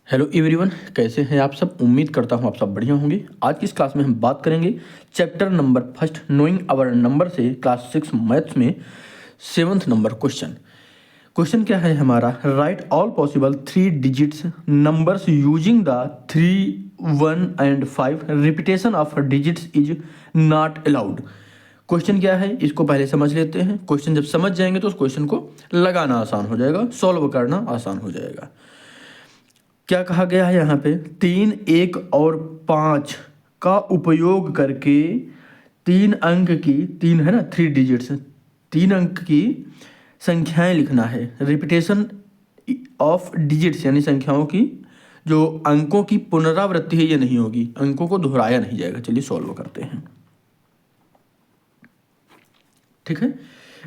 Hello everyone, कैसे हैं आप सब। उम्मीद करता हूं आप सब बढ़िया होंगे। आज की इस क्लास में हम बात करेंगे chapter number first knowing our number से क्लास 6 मैथ्स में 7th नंबर क्वेश्चन। क्वेश्चन क्या है हमारा, write all possible 3 digits numbers using the 3, 1 and 5 repetition of digits is not allowed. Question क्या है इसको पहले समझ लेते हैं। क्वेश्चन जब समझ जाएंगे तो उस क्वेश्चन को लगाना आसान हो जाएगा, सॉल्व करना आसान हो जाएगा। क्या कहा गया है यहाँ पे, 3, 1 और 5 का उपयोग करके 3 अंक की, 3 है ना 3 डिजिट्स, 3 अंक की संख्याएं लिखना है। रिपीटेशन ऑफ डिजिट्स यानी संख्याओं की जो अंकों की पुनरावृत्ति है ये नहीं होगी, अंकों को दोहराया नहीं जाएगा। चलिए सॉल्व करते हैं। ठीक है,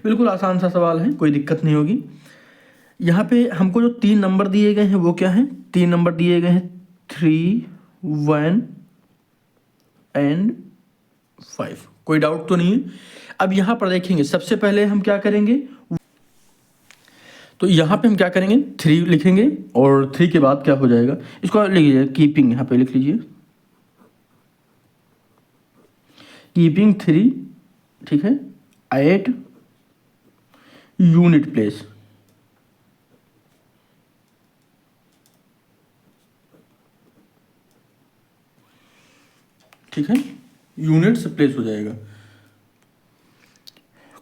बिल्कुल आसान सा सवाल है, कोई दिक्कत नहीं होगी। यहाँ पे हमको जो 3 नंबर दिए गए हैं वो क्या हैं, 3 नंबर दिए गए हैं 3, 1 एंड 5। कोई डाउट तो नहीं है। अब यहाँ पर देखेंगे, सबसे पहले हम क्या करेंगे, तो यहाँ पे हम क्या करेंगे 3 लिखेंगे और 3 के बाद क्या हो जाएगा, इसको लिख लीजिए कीपिंग, यहाँ पे लिख लीजिए कीपिंग 3, ठीक है, एट यूनिट प्लेस। ठीक है, यूनिट्स प्लेस हो जाएगा,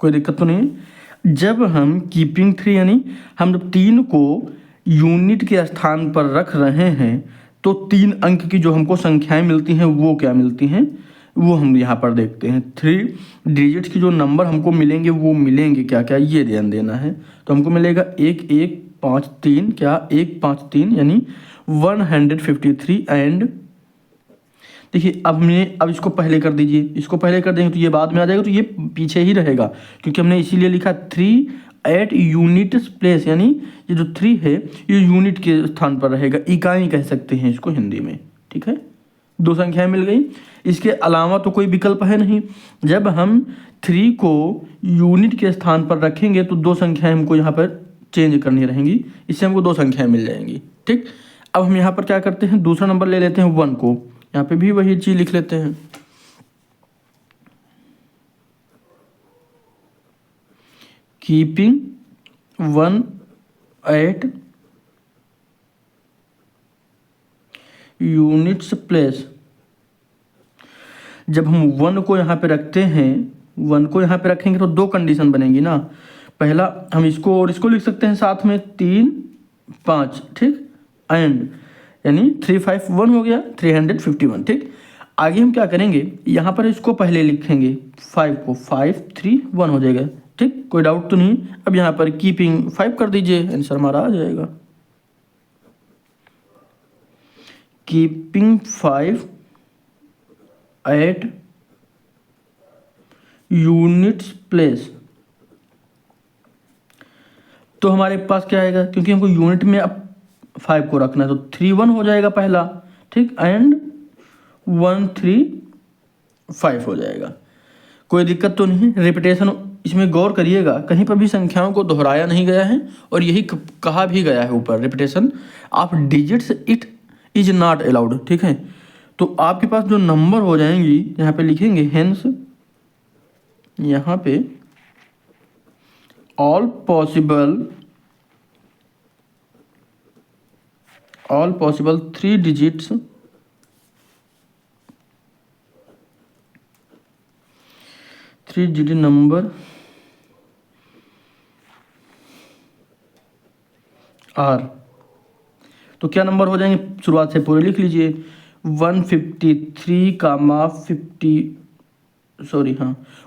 कोई दिक्कत तो नहीं है। जब हम कीपिंग 3 यानी हम जब 3 को यूनिट के स्थान पर रख रहे हैं तो 3 अंक की जो हमको संख्याएं मिलती हैं वो क्या मिलती हैं, वो हम यहाँ पर देखते हैं। 3 डिजिट्स की जो नंबर हमको मिलेंगे वो मिलेंगे क्या क्या, ये ध्यान देना है। तो हमको मिलेगा 1, 1, 5, 3, क्या 1, 5, 3 यानी 153 एंड देखिए अब इसको पहले कर दीजिए, इसको पहले कर देंगे तो ये बाद में आ जाएगा, तो ये पीछे ही रहेगा क्योंकि हमने इसीलिए लिखा 3 एट यूनिट प्लेस, यानी ये जो 3 है ये यूनिट के स्थान पर रहेगा, इकाई कह सकते हैं इसको हिंदी में। ठीक है, 2 संख्याएं मिल गई, इसके अलावा तो कोई विकल्प है नहीं। जब हम 3 को यूनिट के स्थान पर रखेंगे तो 2 संख्याएं हमको यहाँ पर चेंज करनी रहेंगी, इससे हमको 2 संख्याएं मिल जाएंगी। ठीक, अब हम यहाँ पर क्या करते हैं, दूसरा नंबर ले लेते हैं 1 को, यहाँ पे भी वही चीज लिख लेते हैं, कीपिंग 1 एट यूनिट्स प्लेस। जब हम 1 को यहाँ पे रखते हैं, 1 को यहाँ पे रखेंगे तो 2 कंडीशन बनेगी ना। पहला हम इसको और इसको लिख सकते हैं साथ में 3, 5, ठीक, एंड यानी 3, 5, 1 हो गया 351। ठीक, आगे हम क्या करेंगे, यहाँ पर इसको पहले लिखेंगे 5 को, 5, 3, 1 हो जाएगा। ठीक, कोई डाउट तो नहीं। अब यहाँ पर कीपिंग 5 कर दीजिए, आंसर हमारा आ जाएगा कीपिंग 5 एट यूनिट्स प्लेस। तो हमारे पास क्या आएगा, क्योंकि हमको यूनिट में अब 5 को रखना है तो 3, 1 हो जाएगा पहला, ठीक, एंड 1, 3, 5 हो जाएगा। कोई दिक्कत तो नहीं है। रिपीटेशन इसमें गौर करिएगा, कहीं पर भी संख्याओं को दोहराया नहीं गया है और यही कहा भी गया है ऊपर, repetition of digits it is not allowed. ठीक है, तो आपके पास जो नंबर हो जाएंगी यहाँ पे लिखेंगे, हेंस यहाँ पे all possible 3 digits number are. तो क्या नंबर हो जाएंगे, शुरुआत से पूरे लिख लीजिए, 153 कामा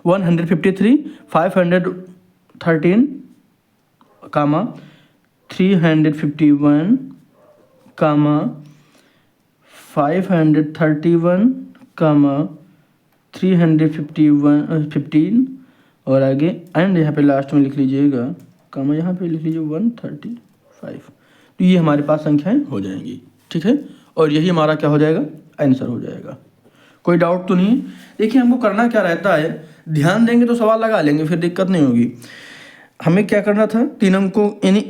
153, 513 कामा 351 कामा 531 कामा 315 और आगे एंड यहाँ पे लास्ट में लिख लीजिएगा कामा, यहाँ पे लिख लीजिए 135। तो ये हमारे पास संख्याएं हो जाएंगी। ठीक है, और यही हमारा क्या हो जाएगा, आंसर हो जाएगा। कोई डाउट तो नहीं। देखिए हमको करना क्या रहता है, ध्यान देंगे तो सवाल लगा लेंगे, फिर दिक्कत नहीं होगी। हमें क्या करना था, 3 अंकों यानी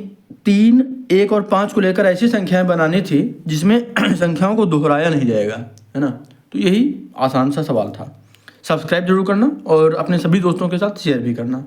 3, 1 और 5 को लेकर ऐसी संख्याएं बनानी थी जिसमें संख्याओं को दोहराया नहीं जाएगा, है ना। तो यही आसान सा सवाल था। सब्सक्राइब जरूर करना और अपने सभी दोस्तों के साथ शेयर भी करना।